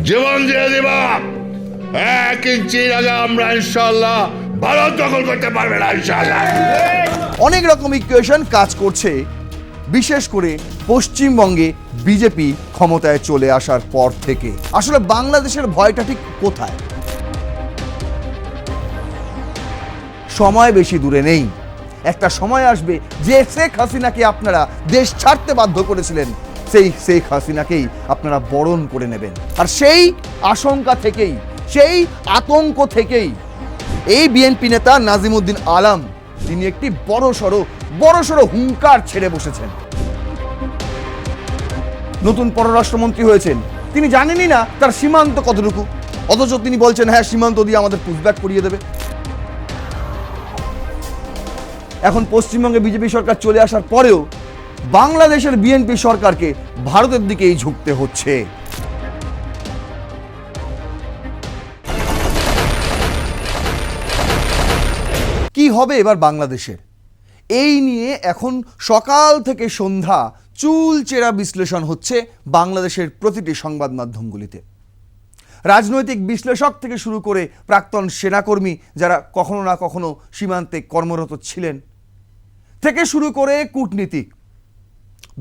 জীবন দিয়ে দিব। 1 ইঞ্চির আগে আমরা ইনশাআল্লাহ ভারত দখল করতে পারবে না ইনশাআল্লাহ। অনেক রকম ইকুয়েশন কাজ করছে, বিশেষ করে পশ্চিমবঙ্গে বিজেপি ক্ষমতায় চলে আসার পর থেকে। আসলে বাংলাদেশের ভয়টা ঠিক কোথায়? সময় বেশি দূরে নেই, একটা সময় আসবে যে শেখ হাসিনাকে আপনারা দেশ ছাড়তে বাধ্য করেছিলেন, সেই শেখ হাসিনাকেই আপনারা বরণ করে নেবেন। আর সেই আশঙ্কা থেকেই, সেই আতঙ্ক থেকেই এই বিএনপি নেতা নাজিমুদ্দিন আলম তিনি একটি বড়সড় হুঙ্কার ছেড়ে বসেছেন। নতুন পররাষ্ট্রমন্ত্রী হয়েছেন, তিনি জানেনই না তার সীমান্ত কতটুকু, অথচ তিনি বলছেন হ্যাঁ সীমান্ত দিয়ে আমাদের পুশব্যাক করিয়ে দেবে। এখন পশ্চিমবঙ্গে বিজেপি সরকার চলে আসার পরেও বাংলাদেশের বিএনপি সরকারকে ভারতের দিকেই ঝুঁকতে হচ্ছে। কি হবে এবার বাংলাদেশের? এই নিয়ে এখন সকাল থেকে সন্ধ্যা চুলচেরা বিশ্লেষণ হচ্ছে বাংলাদেশের প্রতিটি সংবাদ মাধ্যমগুলিতে। রাজনৈতিক বিশ্লেষক থেকে শুরু করে প্রাক্তন সেনাকর্মী যারা কখনো না কখনো সীমান্তে কর্মরত ছিলেন, থেকে শুরু করে কূটনীতিক,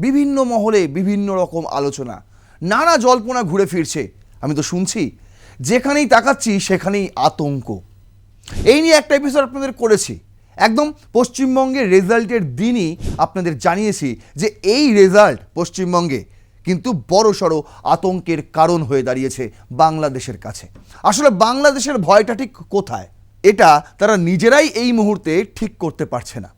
বিভিন্ন মহলে বিভিন্ন রকম আলোচনা, নানা জল্পনা ঘুরে ফিরছে। আমি তো শুনছি, যেখানেই তাকাচ্ছি সেখানেই আতঙ্ক। এই নিয়ে একটা এপিসোড আপনাদের করেছি, একদম পশ্চিমবঙ্গের রেজাল্টের দিনই আপনাদের জানিয়েছি যে এই রেজাল্ট পশ্চিমবঙ্গে কিন্তু বড়সড় আতঙ্কের কারণ হয়ে দাঁড়িয়েছে বাংলাদেশের কাছে। আসলে বাংলাদেশের ভয়টা ঠিক কোথায়, এটা তারা নিজেরাই এই মুহূর্তে ঠিক করতে পারছে না।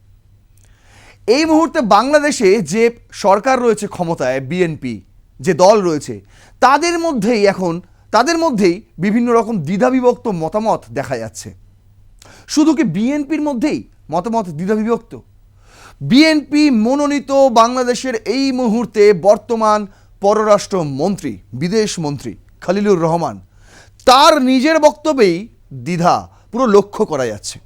এই মুহূর্তে বাংলাদেশে যে সরকার রয়েছে ক্ষমতায়, বিএনপি যে দল রয়েছে, তাদের মধ্যেই বিভিন্ন রকম দ্বিধাবিভক্ত মতামত দেখা যাচ্ছে। শুধু কি বিএনপির মধ্যেই মতামত দ্বিধাবিভক্ত? বিএনপি মনোনীত বাংলাদেশের এই মুহূর্তে বর্তমান পররাষ্ট্রমন্ত্রী, বিদেশ মন্ত্রী খলিলুর রহমান, তার নিজের বক্তব্যেই দ্বিধা পুরো লক্ষ্য করা যাচ্ছে।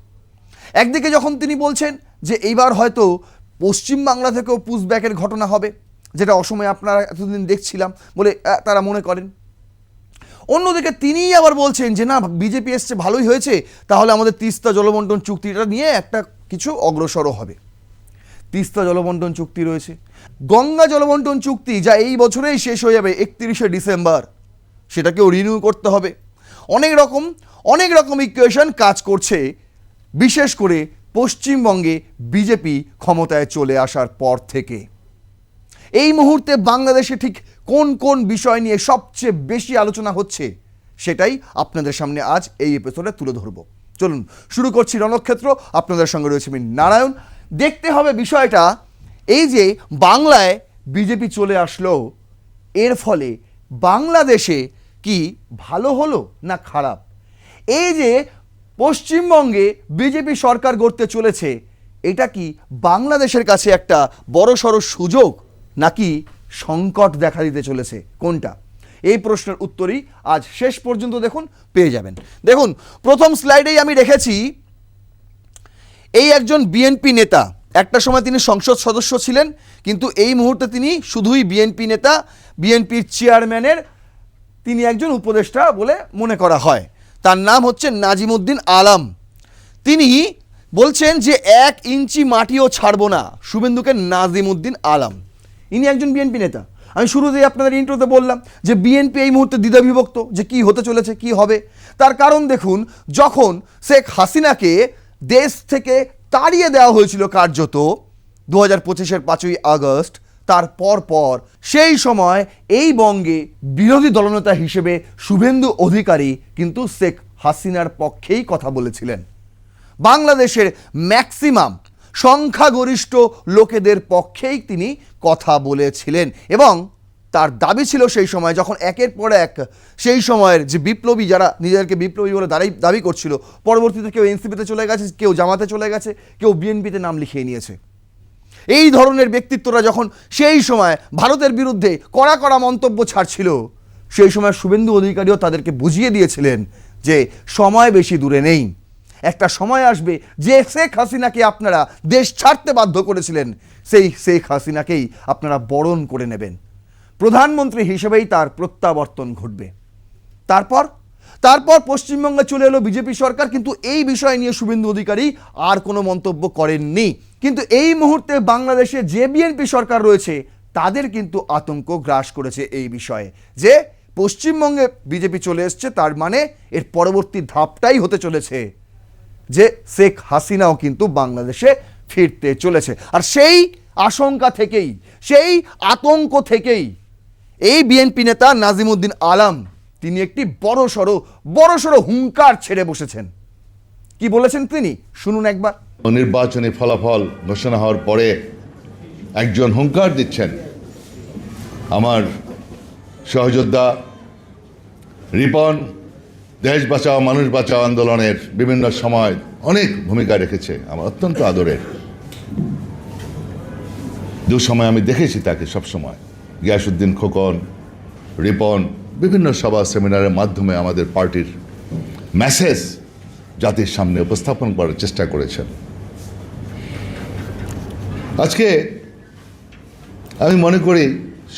একদিকে যখন তিনি বলছেন যে এইবার হয়তো পশ্চিম বাংলা থেকেও পুশব্যাকের ঘটনা হবে, যেটা অসময়ে আপনারা এতদিন দেখছিলাম বলে তারা মনে করেন। অন্যদিকে তিনিই আবার বলছেন যে না, বিজেপি এসছে ভালোই হয়েছে, তাহলে আমাদের তিস্তা জলবন্টন চুক্তিটা নিয়ে একটা কিছু অগ্রসরও হবে। তিস্তা জলবন্টন চুক্তি রয়েছে, গঙ্গা জলবন্টন চুক্তি যা এই বছরেই শেষ হয়ে যাবে 31শে ডিসেম্বর, সেটাকেও রিনিউ করতে হবে। অনেক রকম ইকুয়েশন কাজ করছে, বিশেষ করে পশ্চিমবঙ্গে বিজেপি ক্ষমতায় চলে আসার পর থেকে। এই মুহূর্তে বাংলাদেশে ঠিক কোন কোন বিষয় নিয়ে সবচেয়ে বেশি আলোচনা হচ্ছে, সেটাই আপনাদের সামনে আজ এই এপিসোডে তুলে ধরব। চলুন শুরু করছি রণক্ষেত্র। আপনাদের সঙ্গে রয়েছে আমি নারায়ণ। দেখতে হবে বিষয়টা, এই যে বাংলায় বিজেপি চলে আসলো, এর ফলে বাংলাদেশে কি ভালো হলো না খারাপ? এই যে পশ্চিমবঙ্গে বিজেপি সরকার গড়তে চলেছে, এটা কি বাংলাদেশের কাছে একটা বড়সড় সুযোগ নাকি সংকট দেখা দিতে চলেছে? কোনটা? এই প্রশ্নের উত্তরই আজ শেষ পর্যন্ত দেখুন, পেয়ে যাবেন। দেখুন, প্রথম স্লাইডেই আমি রেখেছি এই একজন বিএনপি নেতা, একটা সময় তিনি সংসদ সদস্য ছিলেন, কিন্তু এই মুহূর্তে তিনি শুধুই বিএনপি নেতা, বিএনপির চেয়ারম্যানের তিনি একজন উপদেষ্টা বলে মনে করা হয়। তার নাম হচ্ছে নাজিমুদ্দিন আলম। তিনি বলছেন যে 1 ইঞ্চি মাটিও ছাড়বো না, শুভেন্দুকে নাজিমুদ্দিন আলম। ইনি একজন বিএনপি নেতা। আমি শুরুতেই আপনাদের ইন্ট্রোতে বললাম যে বিএনপি এই মুহূর্তে দ্বিধাবিভক্ত যে কি হতে চলেছে, কি হবে। তার কারণ দেখুন, যখন শেখ হাসিনাকে দেশ থেকে তাড়িয়ে দেওয়া হয়েছিল কার্যত 2025-এর 5ই আগস্ট, তার পর সেই সময় এই বঙ্গে বিরোধী দলনেতা হিসেবে শুভেন্দু অধিকারী কিন্তু শেখ হাসিনার পক্ষেই কথা বলেছিলেন। বাংলাদেশের ম্যাক্সিমাম সংখ্যাগরিষ্ঠ লোকেদের পক্ষেই তিনি কথা বলেছিলেন এবং তার দাবি ছিল সেই সময় যখন একের পর এক সেই সময়ের যে বিপ্লবী, যারা নিজেদেরকে বিপ্লবী বলে দাবি করছিল, পরবর্তীতে কেউ এনসিপিতে চলে গেছে, কেউ জামাতে চলে গেছে, কেউ বিএনপিতে নাম লিখিয়ে নিয়েছে। এই ধরনের ব্যক্তিত্বরা যখন সেই সময় ভারতের বিরুদ্ধে কড়া মন্তব্য ছাড়ছিল, সেই সময় শুভেন্দু অধিকারীও তাদেরকে বুঝিয়ে দিয়েছিলেন যে সময় বেশি দূরে নেই, একটা সময় আসবে যে শেখ হাসিনাকে আপনারা দেশ ছাড়তে বাধ্য করেছিলেন, সেই শেখ হাসিনাকেই আপনারা বরণ করে নেবেন, প্রধানমন্ত্রী হিসেবেই তার প্রত্যাবর্তন ঘটবে। তারপর পশ্চিমবঙ্গে চলে এলো বিজেপি সরকার, কিন্তু এই বিষয় নিয়ে শুভেন্দু অধিকারী আর কোনো মন্তব্য করেননি। কিন্তু এই মুহূর্তে বাংলাদেশে যে বিএনপি সরকার রয়েছে তাদের কিন্তু আতঙ্ক গ্রাস করেছে এই বিষয়ে, যে পশ্চিমবঙ্গে বিজেপি চলে এসছে, তার মানে এর পরবর্তী ধাপটাই হতে চলেছে যে শেখ হাসিনাও কিন্তু বাংলাদেশে ফিরতে চলেছে। আর সেই আশঙ্কা থেকেই, সেই আতঙ্ক থেকেই এই বিএনপি নেতা নাজিমুদ্দিন আলম তিনি একটি বড়সড় হুঙ্কার ছেড়ে বসেছেন। কি বলেছেন তিনি শুনুন একবার। নির্বাচনী ফলাফল ঘোষণা হওয়ার পরে একজন হুঙ্কার দিচ্ছেন, আমার সহযোদ্ধা রিপন দেশ বাঁচাও মানুষ বাঁচাও আন্দোলনের বিভিন্ন সময় অনেক ভূমিকা রেখেছে, আমার অত্যন্ত আদরের। সময় আমি দেখেছি তাকে সবসময়, গিয়াসউদ্দিন খোকন, রিপন বিভিন্ন সভা সেমিনারের মাধ্যমে আমাদের পার্টির মেসেজ জাতির সামনে উপস্থাপন করার চেষ্টা করেছেন। আজকে আমি মনে করি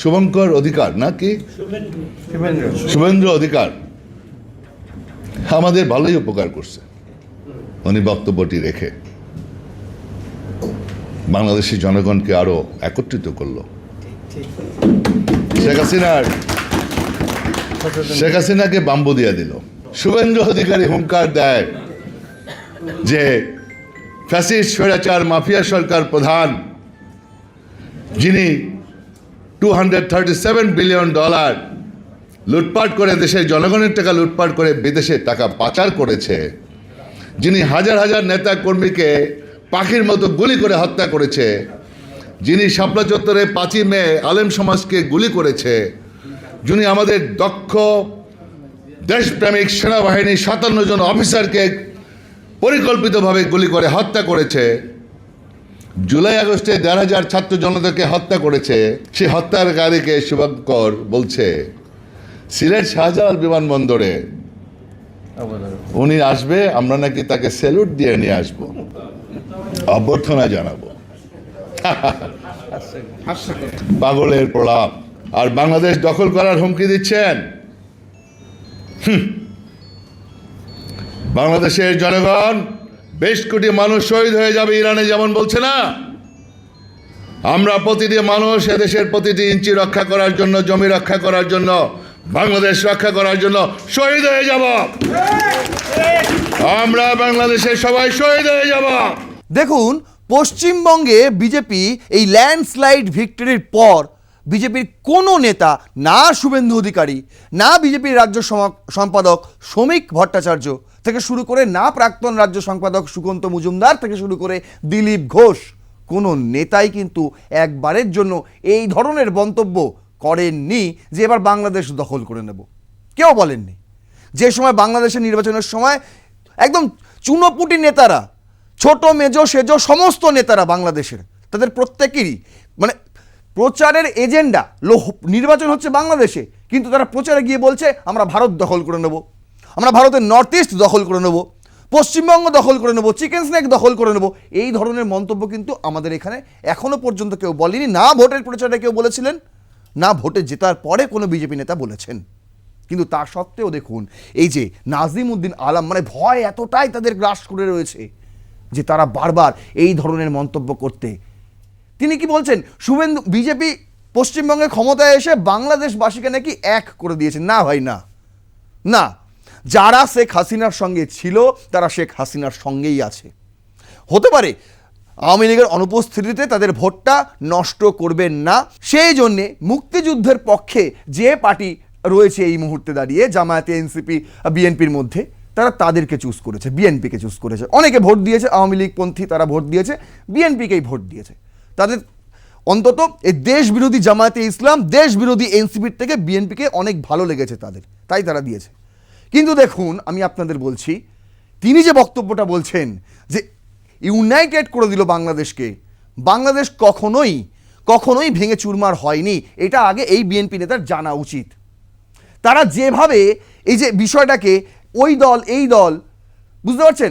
শুভঙ্কর অধিকার নাকি শুভেন্দ্র অধিকার আমাদের ভালোই উপকার করছে উনি বক্তব্যটি রেখে, বাংলাদেশের জনগণকে আরো একত্রিত করলো। শেখ হাসিনাকে বাম্বু দিয়ে দিল। শুভেন্দ্র অধিকারী হুঙ্কার দেয় যে ফ্যাসিস্ট স্বৈরাচার মাফিয়া সরকার প্রধান, যিনি $237 বিলিয়ন লুটপাট করে দেশের জনগণের টাকা লুটপাট করে বিদেশে টাকা পাচার করেছে, যিনি হাজার হাজার নেতা কর্মীকে পাখির মতো গুলি করে হত্যা করেছে, যিনি শাপলা চত্বরে 5ই মে আলেম সমাজকে গুলি করেছে, যিনি আমাদের দক্ষ দেশপ্রেমিক সেনাবাহিনীর 57 জন অফিসারকে পরিকল্পিতভাবে গুলি করে হত্যা করেছে, জুলাই আগস্টে 1,500 ছাত্র জনতাকে হত্যা করেছে, সেই হত্যাকারীকে শুভঙ্কর বলছে সিলেট শাহজালাল বিমানবন্দরে উনি আসবে, আমরা নাকি তাকে স্যালুট দিয়ে নিয়ে আসবো, অভ্যর্থনা জানাবো। পাগলের প্রলাপ। আর বাংলাদেশ দখল করার হুমকি দিচ্ছেন। বাংলাদেশের জনগণ 20 কোটি মানুষ শহীদ হয়ে যাবে ইরানে, যেমন বলছে না, আমরা প্রতিটি মানুষ এদেশের প্রতিটি ইঞ্চি রক্ষা করার জন্য, জমি রক্ষা করার জন্য, বাংলাদেশ রক্ষা করার জন্য শহীদ হয়ে যাব। আমরা বাংলাদেশের সবাই শহীদ হয়ে যাব। দেখুন, পশ্চিমবঙ্গে বিজেপি এই ল্যান্ডস্লাইড ভিক্টরির পর বিজেপির কোনো নেতা, না শুভেন্দু অধিকারী, না বিজেপির রাজ্য সম্পাদক শ্রমিক ভট্টাচার্য থেকে শুরু করে, না প্রাক্তন রাজ্য সম্পাদক সুকান্ত মজুমদার থেকে শুরু করে দিলীপ ঘোষ, কোনো নেতাই কিন্তু একবারের জন্য এই ধরনের মন্তব্য করেননি যে এবার বাংলাদেশ দখল করে নেব। কেউ বলেননি। যে সময় বাংলাদেশের নির্বাচনের সময় একদম চুনোপুটি নেতারা, ছোট মেজো সেজো সমস্ত নেতারা বাংলাদেশের, তাদের প্রত্যেকেরই মানে প্রচারের এজেন্ডা, নির্বাচন হচ্ছে বাংলাদেশে, কিন্তু তারা প্রচারে গিয়ে বলছে আমরা ভারত দখল করে নেব, আমরা ভারতের নর্থ ইস্ট দখল করে নেব, পশ্চিমবঙ্গ দখল করে নেব, চিকেন স্ন্যাক দখল করে নেব। এই ধরনের মন্তব্য কিন্তু আমাদের এখানে এখনো পর্যন্ত কেউ বলেনি। না ভোটের প্রচারে কেউ বলেছিলেন, না ভোটে জেতার পরে কোনো বিজেপি নেতা বলেছেন। কিন্তু তা সত্ত্বেও দেখুন, এই যে নাজিমুদ্দিন আলম, মানে ভয় এতটাই তাদের গ্রাস করে রয়েছে যে তারা বারবার এই ধরনের মন্তব্য করতে, তিনি কি বলছেন, শুভেন্দু বিজেপি পশ্চিমবঙ্গে ক্ষমতায় এসে বাংলাদেশবাসীকে নাকি এক করে দিয়েছে। না ভাই, না না, যারা শেখ হাসিনার সঙ্গে ছিল তারা শেখ হাসিনার সঙ্গেই আছে। হতে পারে আওয়ামী লীগের অনুপস্থিতিতে তাদের ভোটটা নষ্ট করবেন না, সেই জন্যে মুক্তিযুদ্ধের পক্ষে যে পার্টি রয়েছে এই মুহূর্তে দাঁড়িয়ে, জামায়াতে, এনসিপি, বিএনপির মধ্যে, তারা তাদেরকে চুজ করেছে, বিএনপিকে চুজ করেছে। অনেকে ভোট দিয়েছে আওয়ামী লীগপন্থী, তারা ভোট দিয়েছে বিএনপিকেই ভোট দিয়েছে। তাদের অন্তত এই দেশ বিরোধী জামায়াতে ইসলাম, দেশ বিরোধী এনসিপির থেকে বিএনপিকে অনেক ভালো লেগেছে তাদের, তাই তারা দিয়েছে। কিন্তু দেখুন, আমি আপনাদের বলছি, তিনি যে বক্তব্যটা বলছেন যে ইউনাইটেড করে দিল বাংলাদেশকে, বাংলাদেশ কখনোই ভেঙে চুরমার হয়নি, এটা আগে এই বিএনপি নেতার জানা উচিত। তারা যেভাবে এই যে বিষয়টাকে ওই দল এই দল, বুঝতে পারছেন,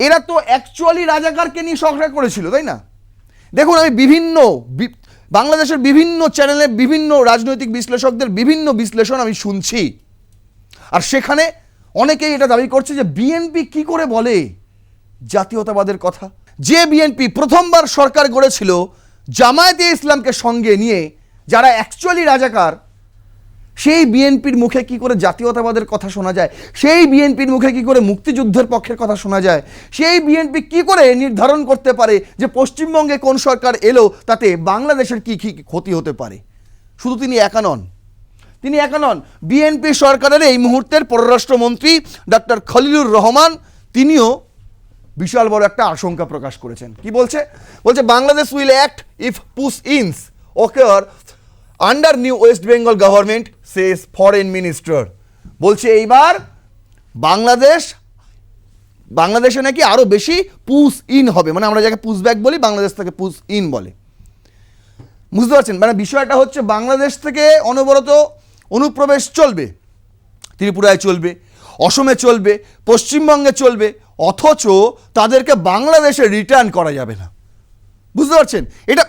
এরা তো অ্যাকচুয়ালি রাজাকারকে নিয়ে সংসার করেছিল, তাই না? দেখুন, আমি বাংলাদেশের বিভিন্ন চ্যানেলে বিভিন্ন রাজনৈতিক বিশ্লেষকদের বিভিন্ন বিশ্লেষণ আমি শুনছি। আর সেখানে অনেকেই এটা দাবি করছে যে বিএনপি কি করে বলে জাতীয়তাবাদের কথা। যে বিএনপি প্রথমবার সরকার গড়েছিল জামায়াতে ইসলামকে সঙ্গে নিয়ে, যারা অ্যাকচুয়ালি রাজাকার, সেই বিএনপির মুখে কি করে জাতীয়তাবাদের কথা শোনা যায়? সেই বিএনপির মুখে কি করে মুক্তিযুদ্ধের পক্ষের কথা শোনা যায়? সেই বিএনপি কি করে নির্ধারণ করতে পারে যে পশ্চিমবঙ্গে কোন সরকার এলো তাতে বাংলাদেশের কি কি ক্ষতি হতে পারে? শুধু তিনি একা নন, তিনি একা নন। বিএনপি সরকারের এই মুহূর্তের পররাষ্ট্রমন্ত্রী ডক্টর খলিলুর রহমান, তিনিও বিশাল বড় একটা আশঙ্কা প্রকাশ করেছেন। কি বলছে? বলছে Bangladesh will act if push ins occur under new West Bengal government, says foreign minister. বলছে এইবার বাংলাদেশে নাকি আরো বেশি পুশ ইন হবে, মানে আমরা যাকে পুশ ব্যাক বলি, বাংলাদেশ থেকে পুশ ইন বলে। বুঝতে পারছেন? মানে বিষয়টা হচ্ছে বাংলাদেশ থেকে অনবরত অনুপ্রবেশ চলবে, ত্রিপুরায় চলবে, অসমে চলবে, পশ্চিমবঙ্গে চলবে, অথচ তাদেরকে বাংলাদেশে রিটার্ন করা যাবে না। বুঝতে পারছেন? এটা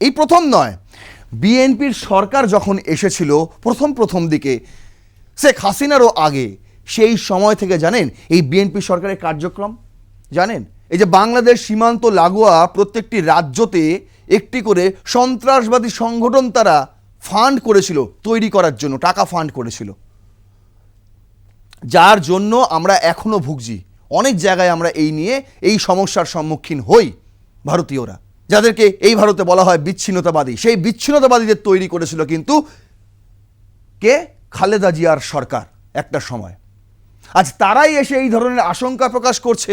এই প্রথম নয়। বিএনপির সরকার যখন এসেছিল প্রথম দিকে, শেখ হাসিনারও আগে, সেই সময় থেকে জানেন এই বিএনপি সরকারের কার্যক্রম জানেন? এই যে বাংলাদেশ সীমান্ত লাগোয়া প্রত্যেকটি রাজ্যতে একটি করে সন্ত্রাসবাদী সংগঠন তারা ফান্ড করেছিল, তৈরি করার জন্য টাকা ফান্ড করেছিল, যার জন্য আমরা এখনো ভুগছি। অনেক জায়গায় আমরা এই সমস্যার সম্মুখীন হই। ভারতীয়রা, যাদেরকে এই ভারতে বলা হয় বিচ্ছিন্নতাবাদী, সেই বিচ্ছিন্নতাবাদীদের তৈরি করেছিল কিন্তু কে? খালেদা জিয়ার সরকার একটা সময়। আজ তারাই এসে এই ধরনের আশঙ্কা প্রকাশ করছে।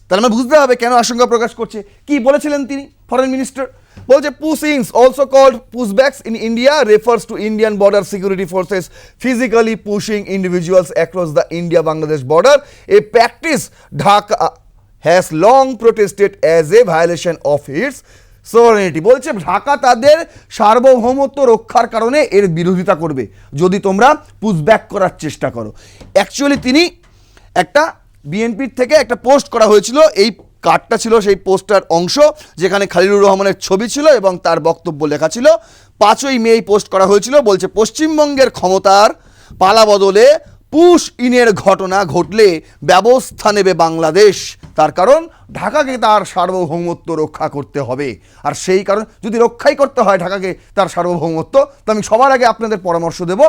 তাহলে আমরা বুঝতে হবে কেন আশঙ্কা প্রকাশ করছে। কি বলেছিলেন তিনি, ফরেন মিনিস্টার? বলছে পুশ-ইনস, also called পুশব্যাকস in India, refers to Indian border security forces physically pushing individuals across the ইন্ডিয়া-বাংলাদেশ border, A practice Dhaka has long protested as a violation of its সোভারেনিটি। বলছে ঢাকা তাদের সার্বভৌমত্ব রক্ষার কারণে এর বিরোধিতা করবে যদি তোমরা পুশব্যাক করার চেষ্টা করো। অ্যাকচুয়ালি তিনি একটা বিএনপির থেকে একটা পোস্ট করা হয়েছিল, এই কার্ডটা ছিল সেই পোস্টার অংশ, যেখানে খলিলুর রহমানের ছবি ছিল এবং তার বক্তব্য লেখা ছিল। 5ই মে পোস্ট করা হয়েছিল। বলছে পশ্চিমবঙ্গের ক্ষমতার পালা বদলে পুশ ইনের ঘটনা ঘটলে ব্যবস্থা নেবে বাংলাদেশ, তার কারণ ঢাকাকে তার সার্বভৌমত্ব রক্ষা করতে হবে। আর সেই কারণ যদি রক্ষাই করতে হয় ঢাকাকে তার সার্বভৌমত্ব, তো আমি সবার আগে আপনাদের পরামর্শ দেব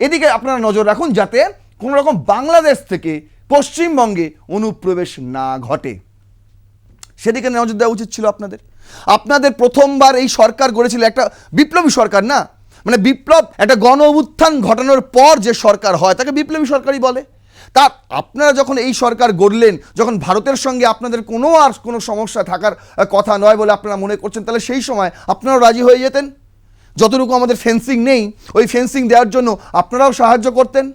এদিকে আপনারা নজর রাখুন যাতে কোনো রকম বাংলাদেশ থেকে পশ্চিমবঙ্গে অনুপ্রবেশ না ঘটে। সেদিকে নজর দেওয়া উচিত ছিল আপনাদের। প্রথমবার এই সরকার গড়েছিল একটা বিপ্লবী সরকার, না মানে বিপ্লব, একটা গণ অভ্যুত্থান ঘটানোর পর যে সরকার হয় তাকে বিপ্লবী সরকারই বলে। তা আপনারা যখন এই সরকার গড়লেন, যখন ভারতের সঙ্গে আপনাদের কোনো সমস্যা থাকার কথা নয় বলে আপনারা মনে করছেন, তাহলে সেই সময় আপনারাও রাজি হয়ে যেতেন। যতটুকু আমাদের ফেন্সিং নেই, ওই ফেন্সিং দেওয়ার জন্য আপনারাও সাহায্য করতেন।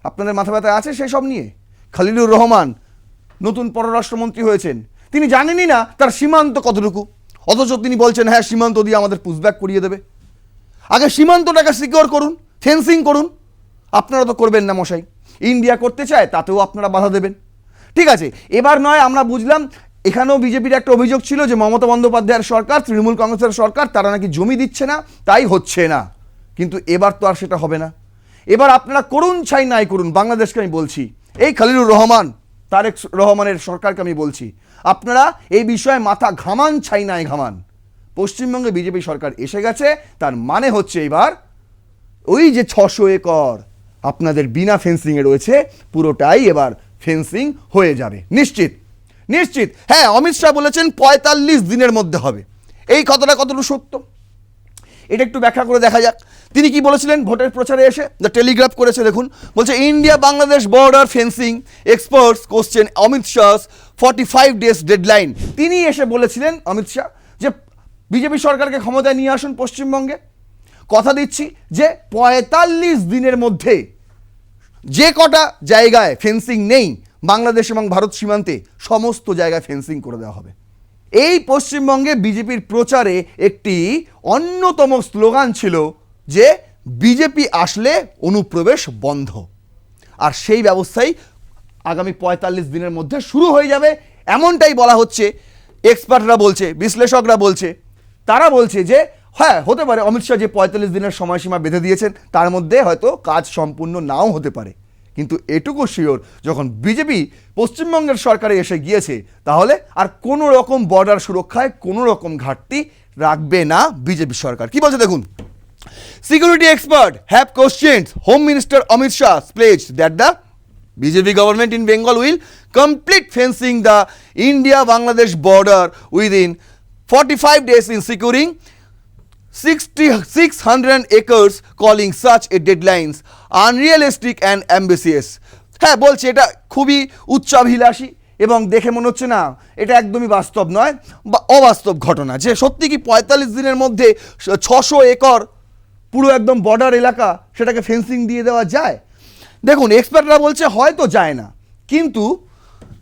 আপনাদের মাথা ব্যথা আছে সেসব নিয়ে। খলিলুর রহমান নতুন পররাষ্ট্রমন্ত্রী হয়েছেন, তিনি জানেনই না তার সীমান্ত কতটুকু, অথচ তিনি বলছেন হ্যাঁ সীমান্ত দিয়ে আমাদের পুশব্যাক করিয়ে দেবে। আগে সীমান্তটাকে সিকিওর করুন, ফেন্সিং করুন। আপনারা তো করবেন না মশাই। ইন্ডিয়া করতে চায়, তাতেও আপনারা বাধা দেবেন। ঠিক আছে, এবার নয় আমরা বুঝলাম এখানেও বিজেপির একটা অভিযোগ ছিল যে মমতা বন্দ্যোপাধ্যায়ের সরকার, তৃণমূল কংগ্রেসের সরকার, তারা নাকি জমি দিচ্ছে না, তাই হচ্ছে না। কিন্তু এবার তো আর সেটা হবে না। এবার আপনারা করুন চাই নাই করুন, বাংলাদেশকে আমি বলছি, এই খলিলুর রহমান, তারেক রহমানের সরকারকে আমি বলছি, আপনারা এই বিষয়ে মাথা ঘামান চাই নাই ঘামান। পশ্চিমবঙ্গে বিজেপি সরকার এসে গেছে, তার মানে হচ্ছে এবার ওই যে 600 একর আপনাদের বিনা ফেন্সিংয়ে রয়েছে, পুরোটাই এবার ফেন্সিং হয়ে যাবে নিশ্চিত। হ্যাঁ, অমিত শাহ বলেছেন 45 দিনের মধ্যে হবে। এই কথাটা কতটুকু সত্য এটা একটু ব্যাখ্যা করে দেখা যাক। তিনি কি বলেছিলেন ভোটের প্রচারে এসে? দ্য টেলিগ্রাফ করেছে, দেখুন। বলছে India Bangladesh border fencing experts question Amit Shah's 45 days deadline. তিনি এসে বলেছিলেন অমিত শাহ যে বিজেপি সরকারকে ক্ষমতায় নিয়ে আসুন পশ্চিমবঙ্গে, কথা দিচ্ছি যে 45 দিনের মধ্যে যে কটা জায়গায় ফেন্সিং নেই বাংলাদেশ এবং ভারত সীমান্তে, সমস্ত জায়গায় ফেন্সিং করে দেওয়া হবে। এই পশ্চিমবঙ্গে বিজেপির প্রচারে একটি অন্যতম স্লোগান ছিল যে বিজেপি আসলে অনুপ্রবেশ বন্ধ। আর সেই ব্যবস্থাই আগামী 45 দিনের মধ্যে শুরু হয়ে যাবে, এমনটাই বলা হচ্ছে। এক্সপার্টরা বলছে, বিশ্লেষকরা বলছে, তারা বলছে যে হ্যাঁ হতে পারে অমিত শাহ যে ৪৫ দিনের সময়সীমা বেঁধে দিয়েছেন তার মধ্যে হয়তো কাজ সম্পূর্ণ নাও হতে পারে, কিন্তু এটুকু শিওর যখন বিজেপি পশ্চিমবঙ্গের সরকারে এসে গিয়েছে তাহলে আর কোনো রকম বর্ডার সুরক্ষায় কোনো রকম ঘাটতি রাখবে না বিজেপি সরকার। কি বলছে দেখুন, security expert have questioned home minister Amit Shah pledged that the BJP government in Bengal will complete fencing the India-Bangladesh border within 45 days in securing 600 acres, calling such a deadlines unrealistic and ambitious. হ্যাঁ বলছে এটা খুবই উচ্চাভিলাষী এবং দেখে মনে হচ্ছে না এটা একদমই বাস্তব নয় বা অবাস্তব ঘটনা, যে সত্যি কি ৪৫ দিনের মধ্যে ৬০০ একর পুরো একদম বর্ডার এলাকা সেটাকে ফেন্সিং দিয়ে দেওয়া যায়। দেখুন এক্সপার্টরা বলছে হয়তো যায় না, কিন্তু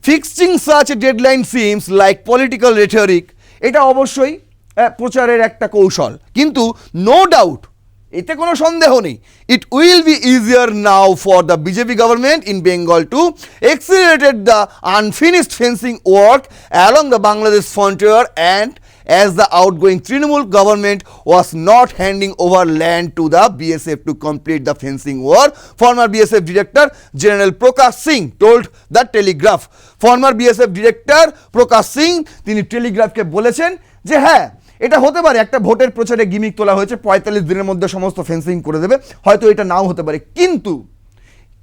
fixing such a deadline seems like political rhetoric, এটা অবশ্যই প্রচারের একটা কৌশল, কিন্তু নো ডাউট এতে কোনো সন্দেহ নেই it will be easier now for the BJP government in Bengal to accelerated the unfinished fencing work along the Bangladesh frontier and as the outgoing Trinamool government was not handing over land to the BSF to complete the fencing work. Former BSF Director General Prakash Singh told the Telegraph. Former BSF Director Prakash Singh তিনি টেলিগ্রাফকে বলেছেন যে হ্যাঁ এটা হতে পারে একটা ভোটের প্রচারে গিমিক তোলা হয়েছে ৪৫ দিনের মধ্যে সমস্ত ফেন্সিং করে দেবে, হয়তো এটা নাও হতে পারে,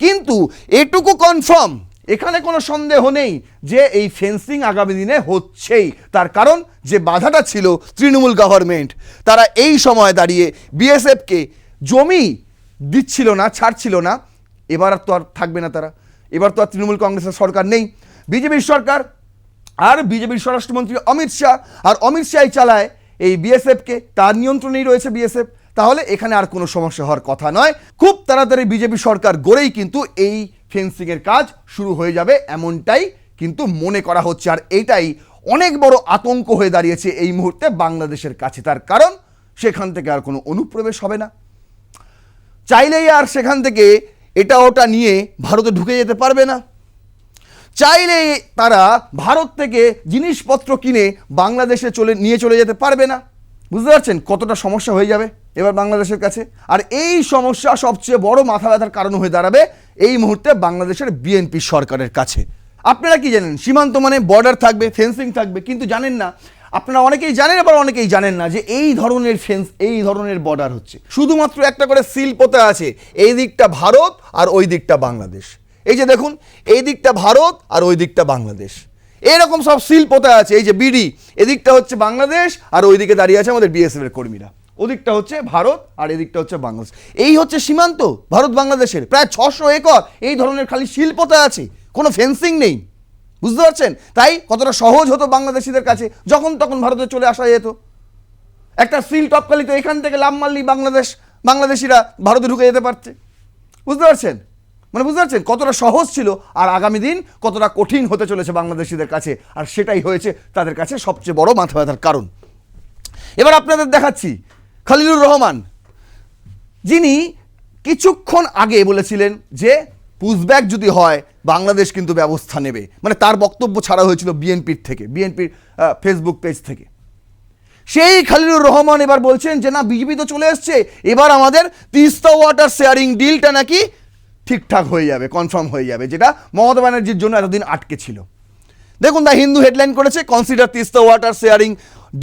কিন্তু এটুকু কনফার্ম এখানে কোনো সন্দেহ নেই যে এই ফেন্সিং আগামী দিনে হচ্ছেই, তার কারণ যে বাধাটা ছিল তৃণমূল গভর্নমেন্ট, তারা এই সময় দাঁড়িয়ে বিএসএফকে জমি দিচ্ছিল না, ছাড়ছিল না, এবার তো আর থাকবে না তারা, এবার তো আর তৃণমূল কংগ্রেসের সরকার নেই, বিজেপির সরকার, আর বিজেপির স্বরাষ্ট্রমন্ত্রী অমিত শাহ, আর অমিত শাহই চালায় এই বিএসএফকে, তার নিয়ন্ত্রণেই রয়েছে বিএসএফ, তাহলে এখানে আর কোনো সমস্যা হওয়ার কথা নয়। খুব তাড়াতাড়ি বিজেপি সরকার গড়েই কিন্তু এই ফেন্সিংয়ের কাজ শুরু হয়ে যাবে এমনটাই কিন্তু মনে করা হচ্ছে, আর এইটাই অনেক বড় আতঙ্ক হয়ে দাঁড়িয়েছে এই মুহূর্তে বাংলাদেশের কাছে, তার কারণ সেখান থেকে আর কোনো অনুপ্রবেশ হবে না, চাইলেই আর সেখান থেকে এটা ওটা নিয়ে ভারতে ঢুকে যেতে পারবে না, চাইলে তারা ভারত থেকে জিনিসপত্র কিনে বাংলাদেশে নিয়ে চলে যেতে পারবে না। বুঝতে পারছেন কতটা সমস্যা হয়ে যাবে এবার বাংলাদেশের কাছে, আর এই সমস্যা সবচেয়ে বড় মাথা ব্যথার কারণ হয়ে দাঁড়াবে এই মুহূর্তে বাংলাদেশের বিএনপি সরকারের কাছে। আপনারা কি জানেন সীমান্ত মানে বর্ডার থাকবে, ফেন্সিং থাকবে, কিন্তু জানেন না, আপনারা অনেকেই জানেন আবার অনেকেই জানেন না যে এই ধরনের ফেন্স, এই ধরনের বর্ডার হচ্ছে শুধুমাত্র একটা করে সিল পোতা আছে, এই দিকটা ভারত আর ওই দিকটা বাংলাদেশ, এই যে দেখুন এই দিকটা ভারত আর ওই দিকটা বাংলাদেশ, এরকম সব সিল পোতা আছে, এই যে বিডি এদিকটা হচ্ছে বাংলাদেশ আর ওইদিকে দাঁড়িয়ে আছে আমাদের বিএসএফ এর কর্মীরা, ওদিকটা হচ্ছে ভারত আর এদিকটা হচ্ছে বাংলাদেশ, এই হচ্ছে সীমান্ত ভারত বাংলাদেশের, প্রায় ৬০০ একর এই ধরনের খালি সিল পোতা আছে, কোনো ফেন্সিং নেই। বুঝতে পারছেন তাই কতটা সহজ হতো বাংলাদেশিদের কাছে, যখন তখন ভারতে চলে আসা যেত, একটা সিল টপকালি তো এখান থেকে লাভ মারলি বাংলাদেশিরা ভারতে ঢুকে যেতে পারছে। বুঝতে পারছেন বুঝতে পারছেন কতটা সহজ ছিল, আর আগামী দিন কতটা কঠিন হতে চলেছে বাংলাদেশিদের কাছে, আর সেটাই হয়েছে তাদের কাছে সবচেয়ে বড় মাথা ব্যথার কারণ। এবার আপনাদের দেখাচ্ছি খলিলুর রহমান, যিনি কিছুক্ষণ আগে বলেছিলেন যে পুশব্যাক যদি হয় বাংলাদেশ কিন্তু ব্যবস্থা নেবে, মানে তার বক্তব্য ছাড়া হয়েছিল বিএনপির থেকে, বিএনপির ফেসবুক পেজ থেকে। সেই খলিলুর রহমান এবার বলছেন যে না বিজেপি তো চলে এসছে, এবার আমাদের তিস্তা ওয়াটার শেয়ারিং ডিলটা নাকি ঠিকঠাক হয়ে যাবে, কনফার্ম হয়ে যাবে, যেটা মমতা ব্যানার্জির জন্য এতদিন আটকে ছিল। দেখুন দ্য হিন্দু হেডলাইন করেছে consider Teesta water sharing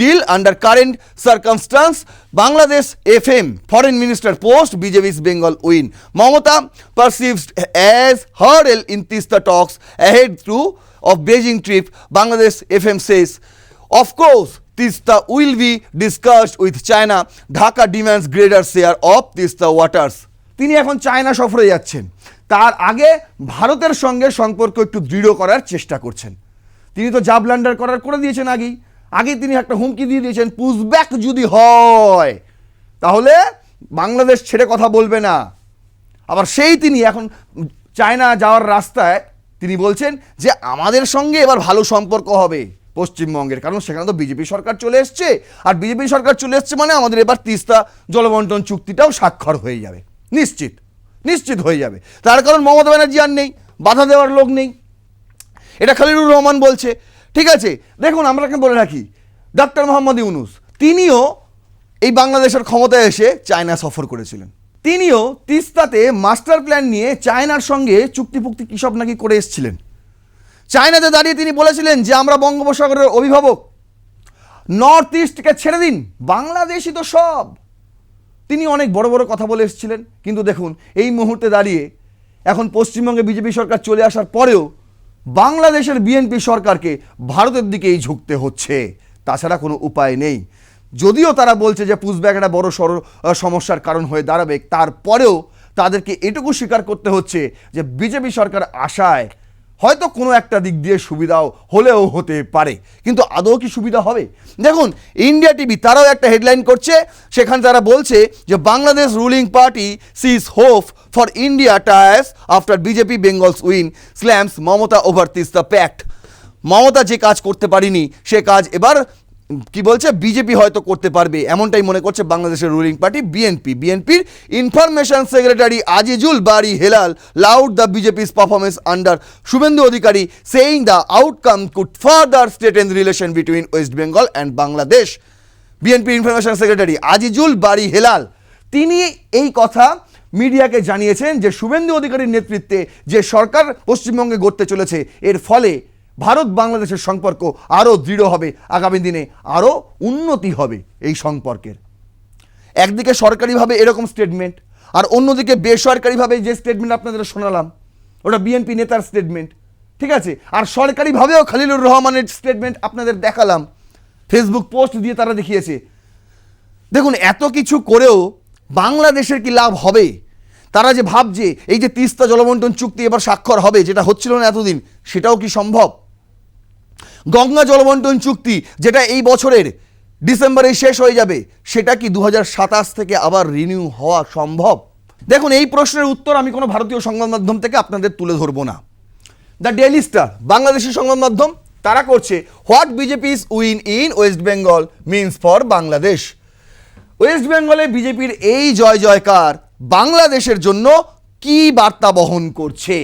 deal under current circumstance, Bangladesh FM Foreign Minister post BJP's Bengal win. Mamata perceived as hurdle in Tista talks ahead through of Beijing trip. Bangladesh FM says, of course, Tista will be discussed with China. Dhaka demands greater share of Tista waters. তিনি এখন China সফরে যাচ্ছেন, তার আগে ভারতের সঙ্গে সম্পর্ক একটু দৃঢ় করার চেষ্টা করছেন। তিনি তো জাব ব্লান্ডার করে দিয়েছেন আগে তিনি একটা হুমকি দিয়ে দিয়েছেন, পুশব্যাক যদি হয় তাহলে বাংলাদেশ ছেড়ে কথা বলবে না। আবার তিনি এখন চায়না যাওয়ার রাস্তায় তিনি বলছেন যে আমাদের সঙ্গে এবার ভালো সম্পর্ক হবে পশ্চিমবঙ্গের, কারণ সেখানে তো বিজেপি সরকার চলে এসছে, আর বিজেপি সরকার চলে এসছে মানে আমাদের এবার তিস্তা জলবন্টন চুক্তিটাও স্বাক্ষর হয়ে যাবে, নিশ্চিত হয়ে যাবে। তার কারণ মমতা ব্যানার্জি আর নেই, বাধা দেওয়ার লোক নেই, এটা খলিলুর রহমান বলছে। ঠিক আছে, দেখুন আমরা বলে রাখি ডক্টর মোহাম্মদ ইউনূস তিনিও এই বাংলাদেশের ক্ষমতায় এসে চায়না সফর করেছিলেন। তিনিও তিস্তাতে মাস্টার প্ল্যান নিয়ে চায়নার সঙ্গে চুক্তিপুক্তি কী সব নাকি করে এসেছিলেন। চায়নাতে দাঁড়িয়ে তিনি বলেছিলেন যে আমরা বঙ্গোপসাগরের অভিভাবক, নর্থ ইস্টকে ছেড়ে দিন, বাংলাদেশই তো সব। তিনি অনেক বড় বড় কথা বলে এসেছিলেন। কিন্তু দেখুন এই মুহূর্তে দাঁড়িয়ে এখন পশ্চিমবঙ্গে বিজেপি সরকার চলে আসার পরেও বাংলাদেশের বিএনপি সরকারকে ভারতের দিকেই ঝুঁকতে হচ্ছে, তাছাড়া কোনো উপায় নেই। যদিও তারা বলছে যে পুশব্যাক একটা বড় সড় সমস্যার কারণ হয়ে দাঁড়াবে, তারপরেও তাদেরকে এটুকু স্বীকার করতে হচ্ছে যে বিজেপি সরকার আসায় হয়তো কোনো একটা দিক দিয়ে সুবিধাও হলেও হতে পারে, কিন্তু আদৌ কি সুবিধা হবে? দেখুন ইন্ডিয়া টিভি তারাও একটা হেডলাইন করছে, সেখানে তারা বলছে যে Bangladesh ruling party sees hope for India ties after BJP Bengal's win slams Mamata over Teesta pact. Mamata যে কাজ করতে পারিনি সে কাজ এবার কি বলছে বিজেপি হয়তো করতে পারবে, এমনটাই মনে করছে বাংলাদেশের রুলিং পার্টি বিএনপি। বিএনপির information secretary Azizul Bari Helal laud the BJP's performance under Suvendu Adhikari, saying the outcome could further strengthen relation between West Bengal and Bangladesh. BNP information secretary Azizul Bari Helal তিনি এই কথা মিডিয়াকে জানিয়েছেন যে শুভেন্দু অধিকারীর নেতৃত্বে যে সরকার পশ্চিমবঙ্গে গড়তে চলেছে এর ফলে ভারত বাংলাদেশের সম্পর্ক আরও দৃঢ় হবে, আগামী দিনে আরও উন্নতি হবে এই সম্পর্কের। একদিকে সরকারিভাবে এরকম স্টেটমেন্ট, আর অন্যদিকে বেসরকারিভাবে যে স্টেটমেন্ট আপনাদের শোনালাম ওটা বিএনপি নেতার স্টেটমেন্ট, ঠিক আছে। আর সরকারিভাবেও খলিলুর রহমানের স্টেটমেন্ট আপনাদের দেখালাম, ফেসবুক পোস্ট দিয়ে তারা দেখিয়েছে। দেখুন এত কিছু করেও বাংলাদেশের কি লাভ হবে? তারা যে ভাবছে এই যে তিস্তা জলবন্টন চুক্তি এবার স্বাক্ষর হবে, যেটা হচ্ছিল না এতদিন, সেটাও কি সম্ভব? গঙ্গা জলবন্টন চুক্তি যেটা এই বছরের ডিসেম্বরেই শেষ হয়ে যাবে, সেটা কি 2027 থেকে আবার রিনিউ হওয়া সম্ভব? দেখুন এই প্রশ্নের উত্তর আমি কোনো ভারতীয় সংবাদ মাধ্যম থেকে আপনাদের তুলে ধরবো না। দ্য ডেইলি স্টার বাংলাদেশি সংবাদ মাধ্যম তারা করছে what BJP's win in West Bengal means for Bangladesh. West বেঙ্গলে বিজেপির এই জয় জয়কার বাংলাদেশের জন্য কি বার্তা বহন করছে?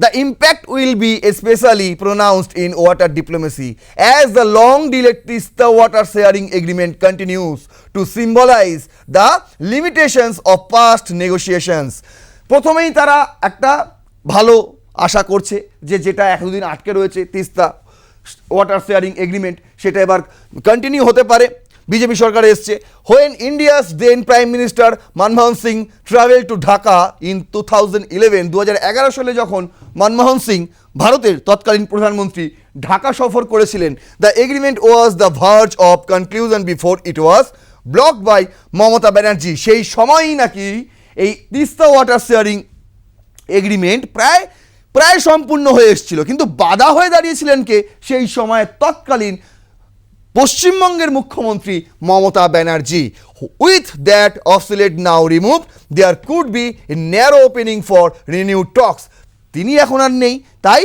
The impact will be especially pronounced in water diplomacy as the long delayed Tista water sharing agreement continues to symbolize the limitations of past negotiations. প্রথমেই তারা একটা ভালো আশা করছে যে যেটা এতদিন আটকে রয়েছে তিস্তা ওয়াটার শেয়ারিং এগ্রিমেন্ট, সেটা এবার কন্টিনিউ হতে পারে। বিজেপি সরকার এসছে। When India's then prime minister Manmohan Singh travel to Dhaka in 2011, 2011 সালে যখন মনমোহন সিং ভারতের তৎকালীন প্রধানমন্ত্রী ঢাকা সফর করেছিলেন, the agreement was the verge of conclusion before it was blocked by Mamata Banerjee. সেই সময়ই নাকি এই তিস্তা ওয়াটার শেয়ারিং এগ্রিমেন্ট প্রায় সম্পূর্ণ হয়ে এসেছিল, কিন্তু বাধা হয়ে দাঁড়িয়েছিলেন কে? সেই সময় তৎকালীন পশ্চিমবঙ্গের মুখ্যমন্ত্রী Mamata Banerjee. With that obsolete now remove there could be a narrow opening for renew talks. তিনি এখন আর নেই, তাই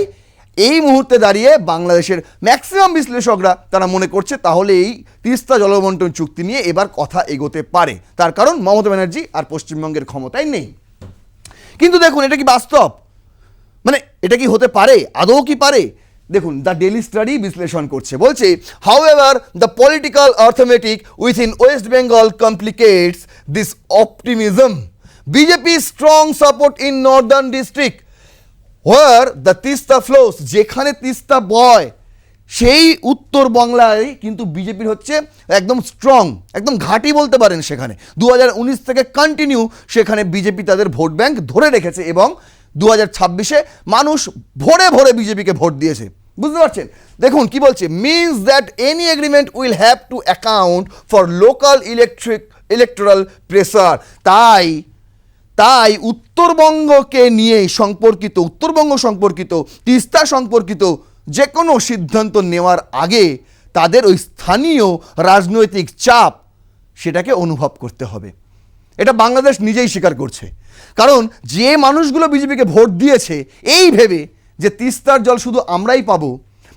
এই মুহূর্তে দাঁড়িয়ে বাংলাদেশের ম্যাক্সিমাম বিশ্লেষকরা তারা মনে করছে তাহলে এই তিস্তা জলবন্টন চুক্তি নিয়ে এবার কথা এগোতে পারে, তার কারণ মমতা ব্যানার্জি আর পশ্চিমবঙ্গের ক্ষমতায় নেই। কিন্তু দেখুন এটা কি বাস্তব? মানে এটা কি হতে পারে? আদৌ কি পারে? দেখুন দ্য ডেইলি স্টাডি বিশ্লেষণ করছে, বলছে however the political arithmetic within West Bengal complicates this optimism. BJP strong support in northern district where the Teesta flows, যেখানে তিস্তা বয় সেই উত্তর বাংলায় কিন্তু বিজেপির হচ্ছে একদম স্ট্রং, একদম ঘাঁটি বলতে পারেন। সেখানে 2019 থেকে কন্টিনিউ সেখানে বিজেপি তাদের ভোট ব্যাংক ধরে রেখেছে এবং 2026-এ মানুষ ভোরে ভোরে বিজেপিকে ভোট দিয়েছে, বুঝতে পারছেন? দেখুন কি বলছে, means that any agreement will have to account for local electoral pressure. তাই উত্তরবঙ্গকে নিয়ে সম্পর্কিত, উত্তরবঙ্গ সম্পর্কিত, তিস্তা সম্পর্কিত যে কোনো সিদ্ধান্ত নেওয়ার আগে তাদের ওই স্থানীয় রাজনৈতিক চাপ সেটাকে অনুভব করতে হবে। এটা বাংলাদেশ নিজেই স্বীকার করছে, কারণ যে মানুষগুলো বিজেপিকে ভোট দিয়েছে এই ভেবে যে তিস্তার জল শুধু আমরাই পাবো,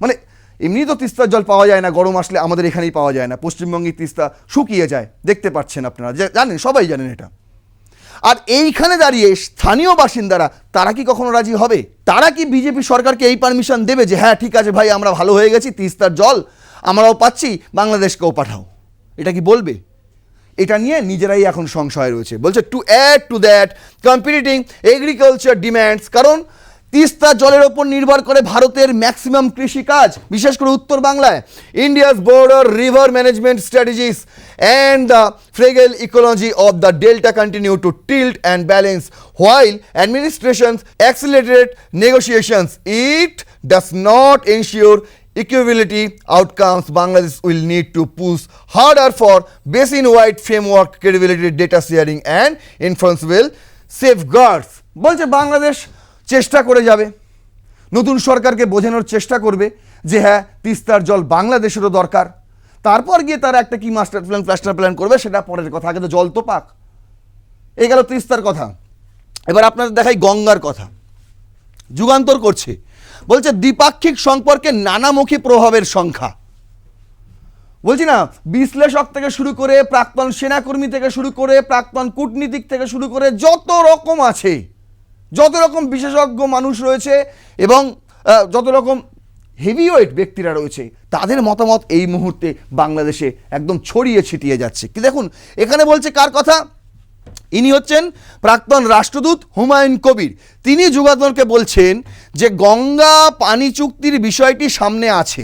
মানে এমনি তো তিস্তার জল পাওয়া যায় না, গরম আসলে আমাদের এখানেই পাওয়া যায় না, পশ্চিমবঙ্গে তিস্তা শুকিয়ে যায়, দেখতে পাচ্ছেন আপনারা, জানেন, সবাই জানেন এটা। আর এইখানে দাঁড়িয়ে স্থানীয় বাসিন্দারা তারা কি কখনো রাজি হবে? তারা কি বিজেপি সরকারকে এই পারমিশন দেবে যে হ্যাঁ ঠিক আছে ভাই আমরা ভালো হয়ে গেছি, তিস্তার জল আমরাও পাচ্ছি, বাংলাদেশকেও পাঠাও? এটা কি বলবে? এটা নিয়ে নিজেরাই এখন সংশয় রয়েছে। বলছে to add to that competing agriculture demands, কারণ তিস্তা জলের ওপর নির্ভর করে ভারতের ম্যাক্সিমাম কৃষিকাজ, বিশেষ করে উত্তর বাংলায়। India's border river management strategies and the fragile ecology of the delta continue to tilt and balance while administrations accelerated negotiations. It does not ensure equality outcomes. Bangladesh will need to push harder for basin-wide framework credibility, data sharing and enforceable safeguards. বলছে বাংলাদেশ চেষ্টা করে যাবে, নতুন সরকারকে বোঝানোর চেষ্টা করবে যে হ্যাঁ তিস্তার জল বাংলাদেশেরও দরকার। তারপর গিয়ে তারা একটা কি মাস্টার প্ল্যান ফ্লাস্টার প্ল্যান করবে সেটা পরের কথা, আগে তো জল তো পাক। এই গেল তিস্তার কথা। এবার আপনাদের দেখাই গঙ্গার কথা। যুগান্তর করছে, বলছে দ্বিপাক্ষিক সম্পর্কে নানামুখী প্রভাবের সংখ্যা। বলছি না, বিশ্লেষক থেকে শুরু করে প্রাক্তন সেনাকর্মী থেকে শুরু করে প্রাক্তন কূটনীতিক থেকে শুরু করে যত রকম আছে, যত রকম বিশেষজ্ঞ মানুষ রয়েছে এবং যত রকম হেভিওয়েট ব্যক্তিরা রয়েছে, তাদের মতামত এই মুহূর্তে বাংলাদেশে একদম ছড়িয়ে ছিটিয়ে যাচ্ছে। কি দেখুন এখানে বলছে কার কথা, ইনি হচ্ছেন প্রাক্তন রাষ্ট্রদূত হুমায়ুন কবির। তিনি যুগান্তরকে বলছেন যে গঙ্গা পানি চুক্তির বিষয়টি সামনে আছে,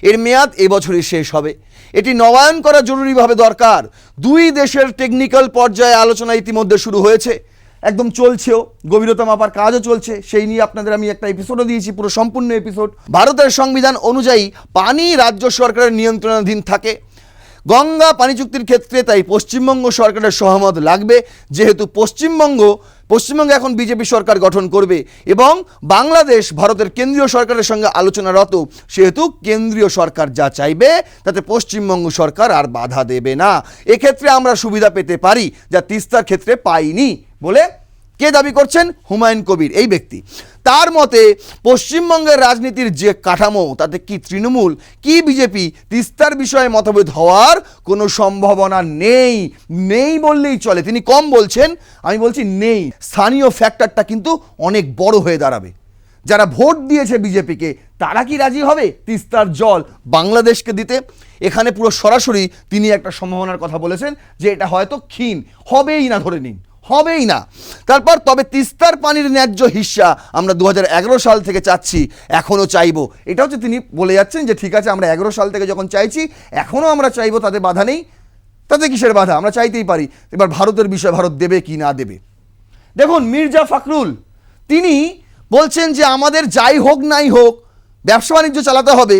এর মেয়াদ এবছরই শেষ হবে, এটি নবায়ন করা জরুরিভাবে দরকার। দুই দেশের টেকনিক্যাল পর্যায়ে আলোচনা ইতিমধ্যে শুরু হয়েছে, একদম চলছেও, গভীরতা মাপার কাজও চলছে। সেই নিয়ে আপনাদের আমি একটা এপিসোডও দিয়েছি, পুরো সম্পূর্ণ এপিসোড। ভারতের সংবিধান অনুযায়ী পানি রাজ্য সরকারের নিয়ন্ত্রণাধীন থাকে। গঙ্গা পানি চুক্তির ক্ষেত্রে তাই পশ্চিমবঙ্গ সরকারের সহমত লাগবে, যেহেতু পশ্চিমবঙ্গে এখন বিজেপি সরকার গঠন করবে এবং বাংলাদেশ ভারতের কেন্দ্রীয় সরকারের সঙ্গে আলোচনারত, সেহেতু কেন্দ্রীয় সরকার যা চাইবে তাতে পশ্চিমবঙ্গ সরকার আর বাধা দেবে না। এক্ষেত্রে আমরা সুবিধা পেতে পারি যা তিস্তার ক্ষেত্রে পাইনি বলে কে দাবি করছেন, হুমায়ুন কবির এই ব্যক্তি। তার মতে পশ্চিমবঙ্গের রাজনীতির যে কাঠামো, তাতে কি তৃণমূল কি বিজেপি তিস্তার বিষয়ে মতভেদ হওয়ার কোনো সম্ভাবনা নেই বললেই চলে। তিনি কম বলছেন, আমি বলছি নেই। স্থানীয় ফ্যাক্টরটা কিন্তু অনেক বড় হয়ে দাঁড়াবে। যারা ভোট দিয়েছে বিজেপিকে, তারা কি রাজি হবে তিস্তার জল বাংলাদেশকে দিতে? এখানে পুরো সরাসরি তিনি একটা সম্ভাবনার কথা বলেছেন যে এটা হয়তো ক্ষীণ হবেই না, ধরে নিন হবেই না। তারপর তবে তিস্তার পানির ন্যায্য হিস্সা আমরা 2011 সাল থেকে চাচ্ছি, এখনও চাইবো। এটা হচ্ছে তিনি বলে যাচ্ছেন যে ঠিক আছে, আমরা 11 সাল থেকে যখন চাইছি এখনও আমরা চাইবো, তাতে বাধা নেই। তাতে কিসের বাধা, আমরা চাইতেই পারি। এবার ভারতের বিষয়, ভারত দেবে কি না দেবে। দেখুন মির্জা ফখরুল তিনি বলছেন যে আমাদের যাই হোক নাই হোক ব্যবসা বাণিজ্য চালাতে হবে।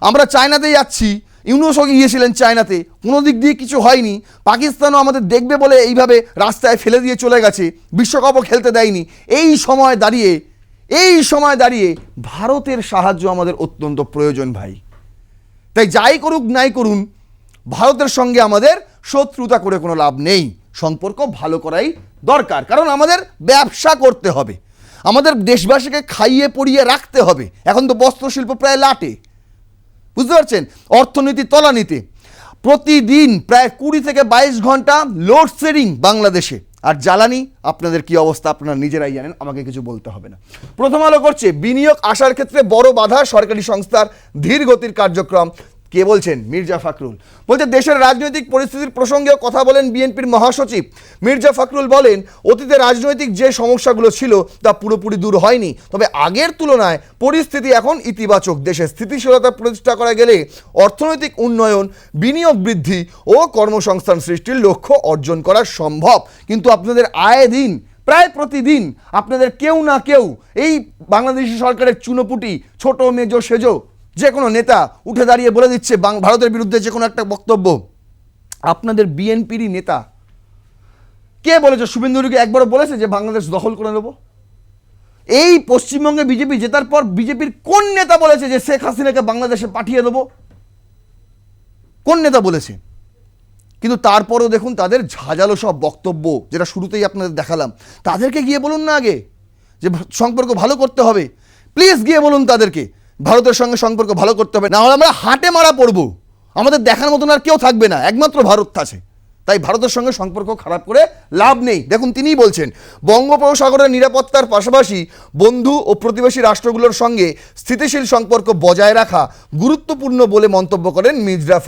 আমরা চায়নাতে যাচ্ছি, ইউনুসও গিয়েছিলেন চায়নাতে, কোনো দিক দিয়ে কিছু হয়নি। পাকিস্তানও আমাদের দেখবে বলে এইভাবে রাস্তায় ফেলে দিয়ে চলে গেছে, বিশ্বকাপও খেলতে দেয়নি। এই সময় দাঁড়িয়ে ভারতের সাহায্য আমাদের অত্যন্ত প্রয়োজন ভাই। তাই যাই করুক নাই করুন, ভারতের সঙ্গে আমাদের শত্রুতা করে কোনো লাভ নেই, সম্পর্ক ভালো করাই দরকার। কারণ আমাদের ব্যবসা করতে হবে, আমাদের দেশবাসীকে খাইয়ে পরিয়ে রাখতে হবে। এখন তো বস্ত্রশিল্প প্রায় লাটে, বুঝতে পারছেন, অর্থনীতি তলানিতে। প্রতিদিন প্রায় 20 থেকে 22 ঘন্টা লোডশেডিং বাংলাদেশে। আর জ্বালানি আপনাদের কি অবস্থা আপনারা নিজেরাই জানেন, আমাকে কিছু বলতে হবে না। প্রথম আলো করছে বিনিয়োগ আসার ক্ষেত্রে বড় বাধা সরকারি সংস্থার ধীর গতির কার্যক্রম। কে বলছেন, মির্জা ফখরুল বলছে দেশের রাজনৈতিক পরিস্থিতির প্রসঙ্গেও কথা বলেন বিএনপির মহাসচিব। মির্জা ফখরুল বলেন অতীতে রাজনৈতিক যে সমস্যাগুলো ছিল তা পুরোপুরি দূর হয়নি, তবে আগের তুলনায় পরিস্থিতি এখন ইতিবাচক। দেশে স্থিতিশীলতা প্রতিষ্ঠা করা গেলে অর্থনৈতিক উন্নয়ন, বিনিয়োগ বৃদ্ধি ও কর্মসংস্থান সৃষ্টির লক্ষ্য অর্জন করা সম্ভব। কিন্তু আপনাদের আয়ে দিন প্রায় প্রতিদিন আপনাদের কেউ না কেউ এই বাংলাদেশি সরকারের চুনোপুটি, ছোট মেজো সেজো যে কোনো নেতা উঠে দাঁড়িয়ে বলে দিচ্ছে ভারতের বিরুদ্ধে যে কোনো একটা বক্তব্য। আপনাদের বিএনপিরই নেতা কে বলেছে, শুভেন্দু অধিকারী একবারও বলেছে যে বাংলাদেশ দখল করে নেব? এই পশ্চিমবঙ্গে বিজেপি জেতার পর বিজেপির কোন নেতা বলেছে যে শেখ হাসিনাকে বাংলাদেশে পাঠিয়ে দেবো? কোন নেতা বলেছে? কিন্তু তারপরেও দেখুন তাদের ঝাঁঝালো সব বক্তব্য, যেটা শুরুতেই আপনাদের দেখালাম। তাদেরকে গিয়ে বলুন না আগে যে সম্পর্ক ভালো করতে হবে, প্লিজ গিয়ে বলুন তাদেরকে ভারতের সঙ্গে সম্পর্ক ভালো করতে হবে, না হলে আমরা হাটে মারা পড়বো। আমাদের দেখার মতন আর কেউ থাকবে না, একমাত্র ভারত আছে। তাই ভারতের সঙ্গে সম্পর্ক খারাপ করে লাভ নেই। দেখুন তিনিই বলছেন, বঙ্গোপসাগরের নিরাপত্তার পাশাপাশি বন্ধু ও প্রতিবেশী রাষ্ট্রগুলোর সঙ্গে স্থিতিশীল সম্পর্ক বজায় রাখা গুরুত্বপূর্ণ বলে মন্তব্য করেন মির্জা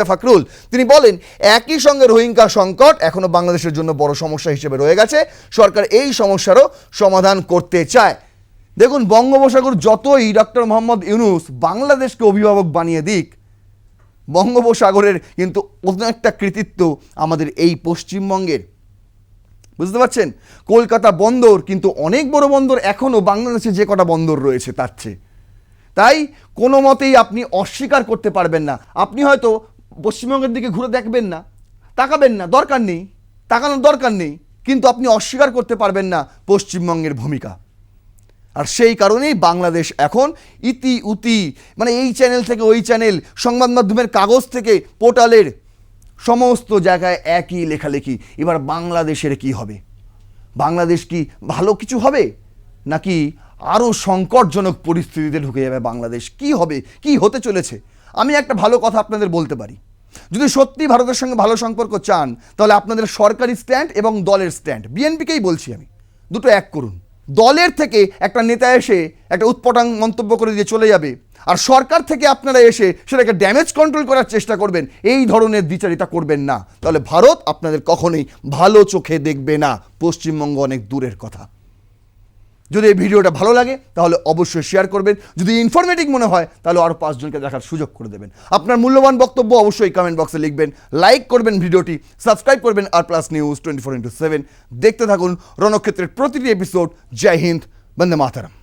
ফখরুল। তিনি বলেন, একই সঙ্গে রোহিঙ্গা সংকট এখনো বাংলাদেশের জন্য বড় সমস্যা হিসেবে রয়ে গেছে, সরকার এই সমস্যারও সমাধান করতে চায়। দেখুন, বঙ্গোপসাগর যতই ডক্টর মোহাম্মদ ইউনূস বাংলাদেশকে অভিভাবক বানিয়ে দিক, বঙ্গোপসাগরের কিন্তু অনেকটা কৃতিত্ব আমাদের এই পশ্চিমবঙ্গের। বুঝতে পারছেন? কলকাতা বন্দর কিন্তু অনেক বড় বন্দর এখনও বাংলাদেশে যে কটা বন্দর রয়েছে তার চেয়ে। তাই কোনো মতেই আপনি অস্বীকার করতে পারবেন না। আপনি হয়তো পশ্চিমবঙ্গের দিকে ঘুরে দেখবেন না, তাকাবেন না, দরকার নেই, তাকানোর দরকার নেই, কিন্তু আপনি অস্বীকার করতে পারবেন না পশ্চিমবঙ্গের ভূমিকা। আর সেই কারণেই বাংলাদেশ এখন ইতি উতি, মানে এই চ্যানেল থেকে ওই চ্যানেল, সংবাদ মাধ্যমের কাগজ থেকে পোর্টালের সমস্ত জায়গায় একই লেখালেখি। এবার বাংলাদেশের কি হবে? বাংলাদেশ কি ভালো কিছু হবে, নাকি আরও সংকটজনক পরিস্থিতিতে ঢুকে যাবে বাংলাদেশ? কি হবে, কি হতে চলেছে? আমি একটা ভালো কথা আপনাদের বলতে পারি, যদি সত্যি ভারতের সঙ্গে ভালো সম্পর্ক চান, তাহলে আপনাদের সরকারি স্ট্যান্ড এবং দলের স্ট্যান্ড, বিএনপিকেই বলছি আমি, দুটো এক করুন। দলের থেকে একটা নেতা এসে একটা উৎপটাং মন্তব্য করে দিয়ে চলে যাবে, আর সরকার থেকে আপনারা এসে সেটাকে ড্যামেজ কন্ট্রোল করার চেষ্টা করবেন, এই ধরনের দ্বিচারিতা করবেন না। তাহলে ভারত আপনাদের কখনোই ভালো চোখে দেখবে না। পশ্চিমবঙ্গ অনেক দূরের কথা। যদি এই ভিডিওটা ভালো লাগে তাহলে অবশ্যই শেয়ার করবেন, যদি ইনফরমেটিভ মনে হয় তাহলে আরও 5 জনকে দেখার সুযোগ করে দেবেন। আপনার মূল্যবান বক্তব্য অবশ্যই কমেন্ট বক্সে লিখবেন, লাইক করবেন ভিডিওটি, সাবস্ক্রাইব করবেন আর+ নিউজ 24x7। দেখতে থাকুন রণক্ষেত্রের প্রতিটি এপিসোড। জয় হিন্দ, বন্দে মাতরম।